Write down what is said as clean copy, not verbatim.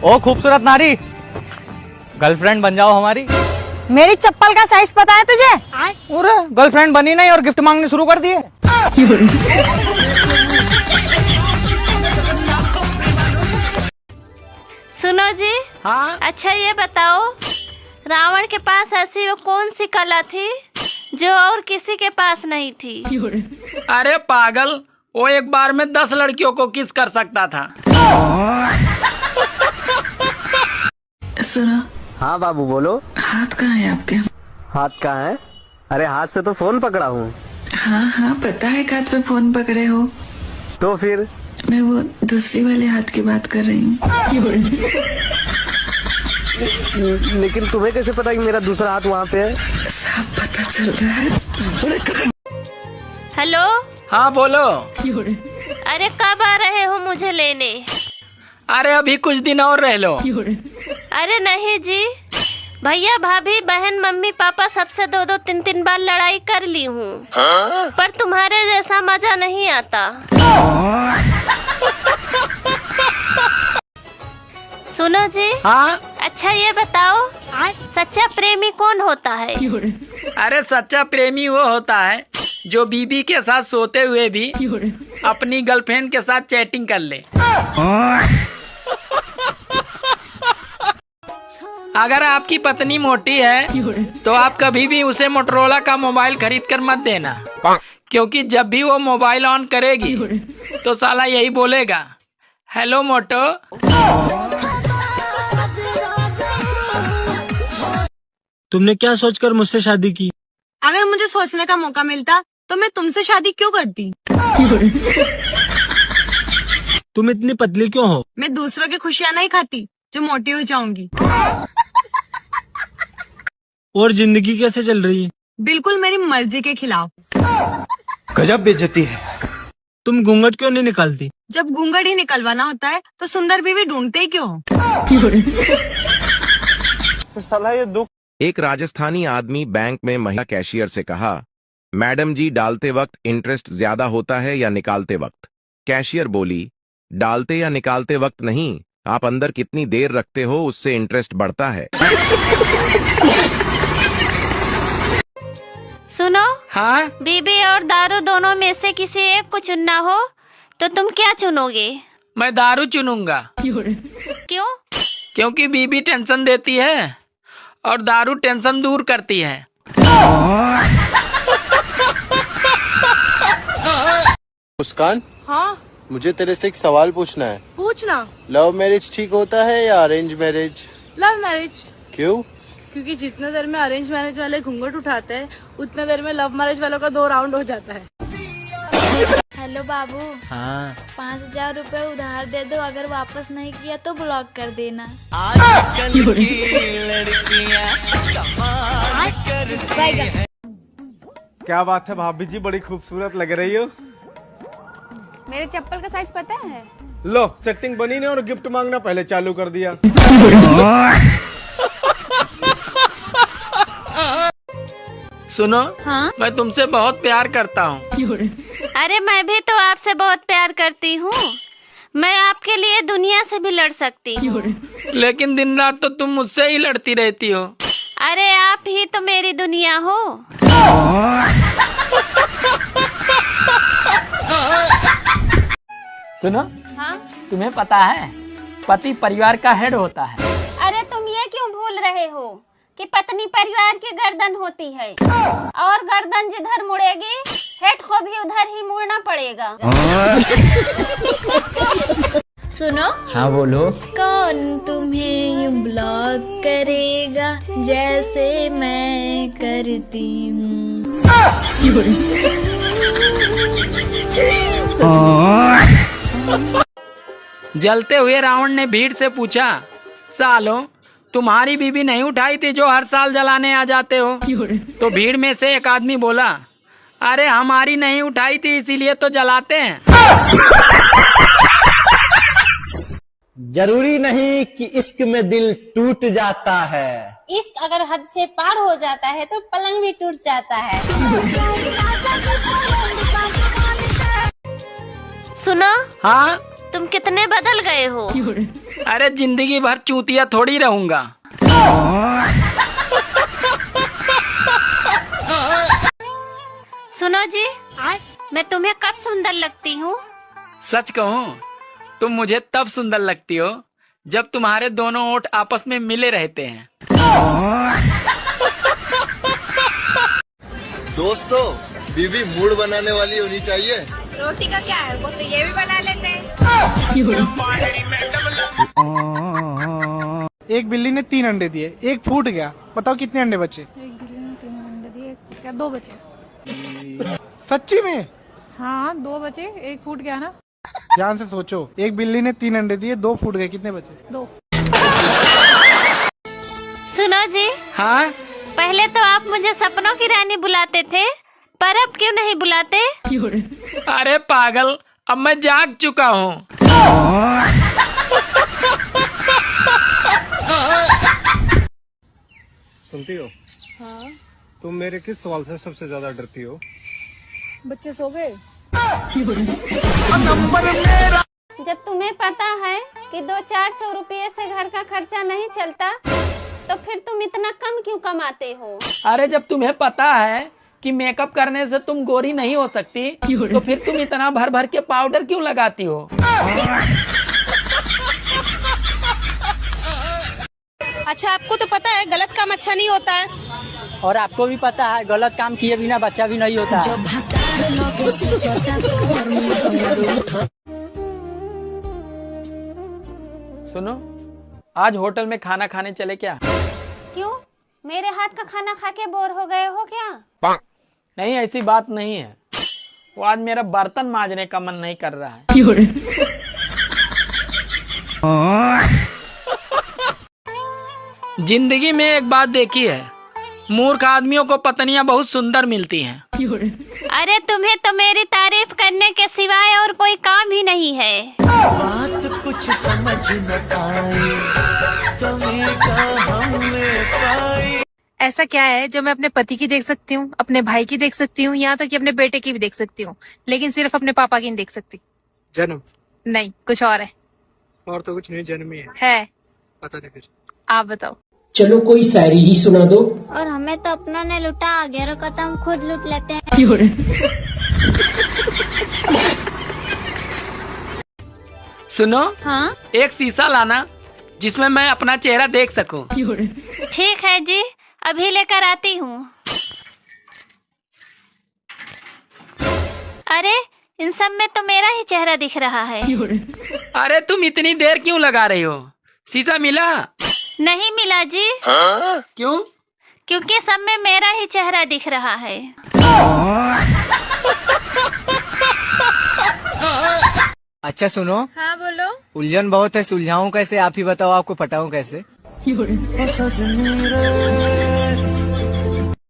ओ खूबसूरत नारी, गर्लफ्रेंड बन जाओ हमारी। मेरी चप्पल का साइज पता है तुझे? अरे गर्लफ्रेंड बनी नहीं और गिफ्ट मांगने शुरू कर दिए। सुनो जी। हाँ अच्छा ये बताओ, रावण के पास ऐसी वो कौन सी कला थी जो और किसी के पास नहीं थी? अरे पागल, वो एक बार में 10 लड़कियों को किस कर सकता था। सुनो। हाँ बाबू बोलो। हाथ कहाँ है आपके? हाथ कहाँ है? अरे हाथ से तो फोन पकड़ा हूँ। हाँ हाँ पता है हाथ पे फोन पकड़े हो। तो फिर मैं वो दूसरी वाले हाथ की बात कर रही हूँ। लेकिन तुम्हें कैसे पता कि मेरा दूसरा हाथ वहाँ पे है? सब पता चल रहा है। हेलो। हाँ बोलो। अरे कब आ रहे हो मुझे लेने? अरे अभी कुछ दिन और रह लो। अरे नहीं जी, भैया भाभी बहन मम्मी पापा सबसे 2-2 3-3 बार लड़ाई कर ली हूँ, पर तुम्हारे जैसा मजा नहीं आता। सुनो जी। हाँ। अच्छा ये बताओ, सच्चा प्रेमी कौन होता है? अरे सच्चा प्रेमी वो होता है जो बीबी के साथ सोते हुए भी अपनी गर्लफ्रेंड के साथ चैटिंग कर ले। अगर आपकी पत्नी मोटी है तो आप कभी भी उसे मोटरोला का मोबाइल खरीद कर मत देना, क्योंकि जब भी वो मोबाइल ऑन करेगी तो साला यही बोलेगा, हेलो मोटो। तुमने क्या सोचकर मुझसे शादी की? अगर मुझे सोचने का मौका मिलता तो मैं तुमसे शादी क्यों करती? तुम इतनी पतली क्यों हो? मैं दूसरों की खुशियाँ नहीं खाती जो मोटी हो जाऊंगी। और जिंदगी कैसे चल रही है? बिल्कुल मेरी मर्जी के खिलाफ। गजब बेइज्जती है। तुम घूंघट क्यों नहीं निकालती? जब घूंघट ही निकलवाना होता है तो सुंदर बीवी ढूंढते ही क्यों हो? साला ये दुख। एक राजस्थानी आदमी बैंक में महिला कैशियर से कहा, मैडम जी डालते वक्त इंटरेस्ट ज्यादा होता है या निकालते वक्त? कैशियर बोली, डालते या निकालते वक्त नहीं, आप अंदर कितनी देर रखते हो उससे इंटरेस्ट बढ़ता है। सुनो। हाँ। बीबी और दारू दोनों में से किसी एक को चुनना हो तो तुम क्या चुनोगे? मैं दारू चुनूंगा। क्यों? क्योंकि बीबी टेंशन देती है और दारू टेंशन दूर करती है। मुस्कान, हाँ मुझे तेरे से एक सवाल पूछना है। पूछना। लव मैरिज ठीक होता है या अरेंज मैरिज? Love marriage. क्यों? क्योंकि जितने देर में अरेंज मैरिज वाले घूंघट उठाते हैं उतने देर में लव मैरिज वालों का 2 राउंड हो जाता है। हेलो बाबू। हाँ। 5000 रुपए उधार दे दो, अगर वापस नहीं किया तो ब्लॉक कर देना। क्या बात है भाभी जी, बड़ी खूबसूरत लग रही हो। मेरे चप्पल का साइज पता है? लो सेटिंग बनी नहीं और गिफ्ट मांगना पहले चालू कर दिया। सुनो। हाँ? मैं तुमसे बहुत प्यार करता हूँ। अरे मैं भी तो आपसे बहुत प्यार करती हूँ। मैं आपके लिए दुनिया से भी लड़ सकती हूँ। लेकिन दिन रात तो तुम मुझसे ही लड़ती रहती हो। अरे आप ही तो मेरी दुनिया हो। सुनो। हाँ? तुम्हें पता है पति परिवार का हेड होता है। अरे तुम ये क्यों भूल रहे हो कि पत्नी परिवार की गर्दन होती है, और गर्दन जिधर मुड़ेगी हेड को भी उधर ही मुड़ना पड़ेगा। सुनो। हाँ बोलो। कौन तुम्हें यूं ब्लॉक करेगा जैसे मैं करती हूँ? जलते हुए रावण ने भीड़ से पूछा, सालो तुम्हारी बीबी नहीं उठाई थी जो हर साल जलाने आ जाते हो? तो भीड़ में से एक आदमी बोला, अरे हमारी नहीं उठाई थी इसीलिए तो जलाते हैं। जरूरी नहीं कि इश्क में दिल टूट जाता है। इश्क अगर हद से पार हो जाता है तो पलंग भी टूट जाता है। सुनो। हाँ। तुम कितने बदल गए हो। अरे जिंदगी भर चूतिया थोड़ी रहूंगा। सुनो जी, मैं तुम्हें कब सुंदर लगती हूँ? सच कहूँ तुम मुझे तब सुंदर लगती हो जब तुम्हारे दोनों ओठ आपस में मिले रहते हैं। दोस्तों, बीवी मूड बनाने वाली होनी चाहिए। रोटी का क्या है, वो तो ये भी बना लेते हैं। एक बिल्ली ने 3 अंडे दिए, एक फूट गया, बताओ कितने अंडे बचे? एक बिल्ली ने 3 अंडे दिए, क्या 2 बचे? सच्ची में? हाँ 2 बचे, एक फूट गया ना। ध्यान से सोचो, एक बिल्ली ने 3 अंडे दिए, 2 फूट गए, कितने बचे? 2। सुनो जी, हाँ, पहले तो आप मुझे सपनों की रानी बुलाते थे, पर अब क्यों नहीं बुलाते? अरे पागल, अब मैं जाग चुका हूँ। सुनती हो? हाँ, तुम मेरे किस सवाल से सबसे ज्यादा डरती हो? बच्चे सो गए? जब तुम्हें पता है कि 200-400 रुपये से घर का खर्चा नहीं चलता, तो फिर तुम इतना कम क्यों कमाते हो? अरे जब तुम्हें पता है कि मेकअप करने से तुम गोरी नहीं हो सकती, तो फिर तुम इतना भर भर के पाउडर क्यों लगाती हो? अच्छा, आपको तो पता है गलत काम अच्छा नहीं होता है। और आपको भी पता है गलत काम किए बिना बच्चा भी नहीं होता है। सुनो, आज होटल में खाना खाने चले क्या? क्यों? मेरे हाथ का खाना खा के बोर हो गए हो क्या? नहीं, ऐसी बात नहीं है। वो आज मेरा बर्तन मांजने का मन नहीं कर रहा है। जिंदगी में एक बात देखी है, मूर्ख आदमियों को पत्नियां बहुत सुंदर मिलती हैं। अरे तुम्हें तो मेरी तारीफ करने के सिवाय और कोई काम ही नहीं है। बात कुछ समझ न आए, कमी का हमने पाई। ऐसा क्या है जो मैं अपने पति की देख सकती हूँ, अपने भाई की देख सकती हूँ, यहाँ तक कि अपने बेटे की भी देख सकती हूँ, लेकिन सिर्फ अपने पापा की नहीं देख सकती? जन्म? नहीं, कुछ और है। और तो कुछ नहीं, जन्म ही है? पता नहीं फिर। आप बताओ। चलो कोई शायरी ही सुना दो। और हमें तो अपनों ने लुटा, आगे का तो हम खुद लूट लेते हैं। सुनो, हाँ? एक शीशा लाना जिसमें मैं अपना चेहरा देख सकूं। ठीक है जी, अभी लेकर आती हूँ। अरे इन सब में तो मेरा ही चेहरा दिख रहा है। अरे तुम इतनी देर क्यों लगा रही हो? शीशा मिला? नहीं मिला जी। क्यों? क्योंकि सब में मेरा ही चेहरा दिख रहा है। अच्छा सुनो, हाँ बोलो। उलझन बहुत है, सुलझाऊं कैसे? आप ही बताओ, आपको पटाऊं कैसे?